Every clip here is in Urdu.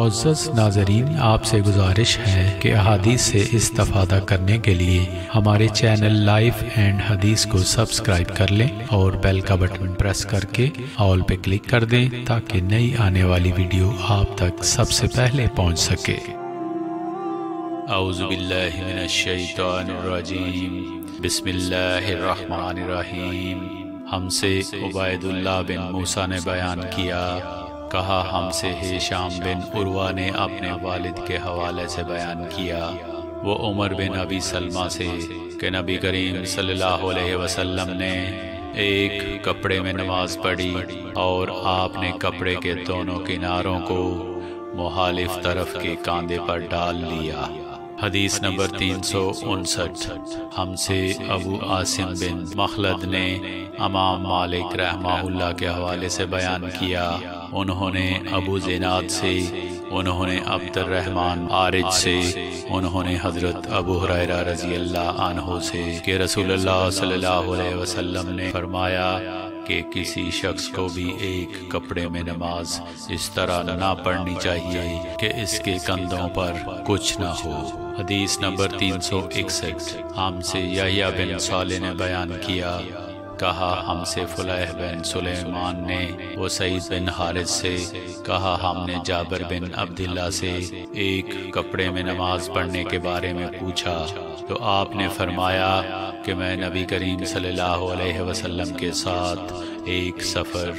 معزز ناظرین، آپ سے گزارش ہے کہ احادیث سے استفادہ کرنے کے لیے ہمارے چینل لائف اینڈ حدیث کو سبسکرائب کر لیں اور بیل کا بٹن پریس کر کے آل پہ کلک کر دیں تاکہ نئی آنے والی ویڈیو آپ تک سب سے پہلے پہنچ سکے۔ اعوذ باللہ من الشیطان الرجیم، بسم اللہ الرحمن الرحیم۔ ہم سے عبید اللہ بن موسیٰ نے بیان کیا، کہا ہم سے ہشام بن عروہ نے اپنے والد کے حوالے سے بیان کیا، وہ عمر بن ابی سلمہ سے کہ نبی کریم صلی اللہ علیہ وسلم نے ایک کپڑے میں نماز پڑھی اور آپ نے کپڑے کے دونوں کناروں کو مخالف طرف کے کاندھے پر ڈال لیا۔ حدیث نمبر 359۔ ہم سے ابو عاصم بن مخلد نے امام مالک رحمہ اللہ کے حوالے سے بیان کیا، انہوں نے ابو زناد سے، انہوں نے عبد الرحمن عارج سے، انہوں نے حضرت ابو ہریرہ رضی اللہ عنہ سے کہ رسول اللہ صلی اللہ علیہ وسلم نے فرمایا کہ کسی شخص کو بھی ایک کپڑے میں نماز اس طرح نہ پڑھنی چاہیے کہ اس کے کندھوں پر کچھ نہ ہو۔ حدیث نمبر 361۔ ہم سے یحییٰ بن صالح نے بیان کیا، کہا ہم سے فلیح بن سلیمان نے وہ سعید بن حارث سے، کہا ہم نے جابر بن عبداللہ سے ایک کپڑے میں نماز پڑھنے کے بارے میں پوچھا تو آپ نے فرمایا کہ میں نبی کریم صلی اللہ علیہ وسلم کے ساتھ ایک سفر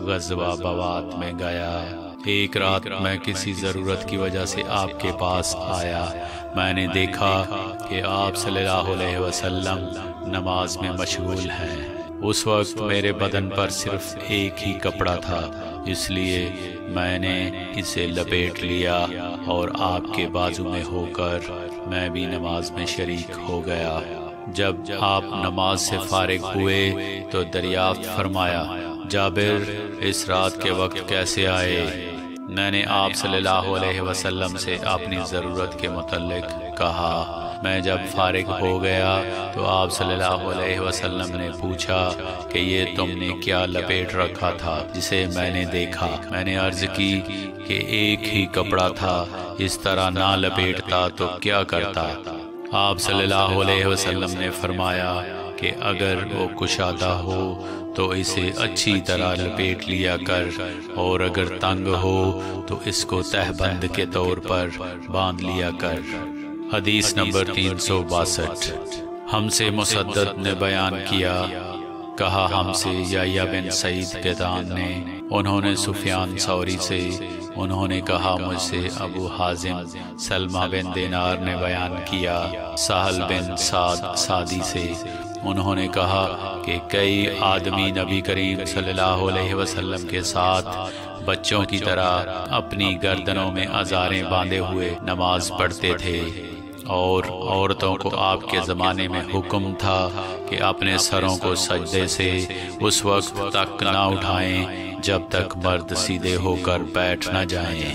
غزوہ بوات میں گیا۔ ایک رات میں کسی ضرورت کی وجہ سے آپ کے پاس آیا، میں نے دیکھا کہ آپ صلی اللہ علیہ وسلم نماز میں مشغول ہیں۔ اس وقت میرے بدن پر صرف ایک ہی کپڑا تھا، اس لیے میں نے اسے لپیٹ لیا اور آپ کے بازو میں ہو کر میں بھی نماز میں شریک ہو گیا۔ جب آپ نماز سے فارغ ہوئے تو دریافت فرمایا، جابر اس رات کے وقت کیسے آئے؟ میں نے آپ صلی اللہ علیہ وسلم سے اپنی ضرورت کے متعلق کہا۔ میں جب فارغ ہو گیا تو آپ صلی اللہ علیہ وسلم نے پوچھا کہ یہ تم نے کیا لپیٹ رکھا تھا جسے میں نے دیکھا؟ میں نے عرض کی کہ ایک ہی کپڑا تھا، اس طرح نہ لپیٹتا تو کیا کرتا؟ آپ صلی اللہ علیہ وسلم نے فرمایا کہ اگر وہ کشادہ ہو تو اسے اچھی طرح لپیٹ لیا کر، اور اگر تنگ ہو تو اس کو تہبند کے طور پر باندھ لیا کر۔ حدیث نمبر 362۔ ہم سے مسدد نے بیان کیا، کہا ہم سے یحییٰ بن سعید قطان نے، انہوں نے سفیان ثوری سے، انہوں نے کہا مجھ سے ابو حازم سلمہ بن دینار نے بیان کیا، سہل بن سعد سعدی سے، انہوں نے کہا کہ کئی آدمی نبی کریم صلی اللہ علیہ وسلم کے ساتھ بچوں کی طرح اپنی گردنوں میں ازاریں باندھے ہوئے نماز پڑھتے تھے، اور عورتوں کو آپ کے زمانے میں حکم تھا کہ اپنے سروں کو سجدے سے اس وقت تک نہ اٹھائیں جب تک مرد سیدھے ہو کر بیٹھ نہ جائیں۔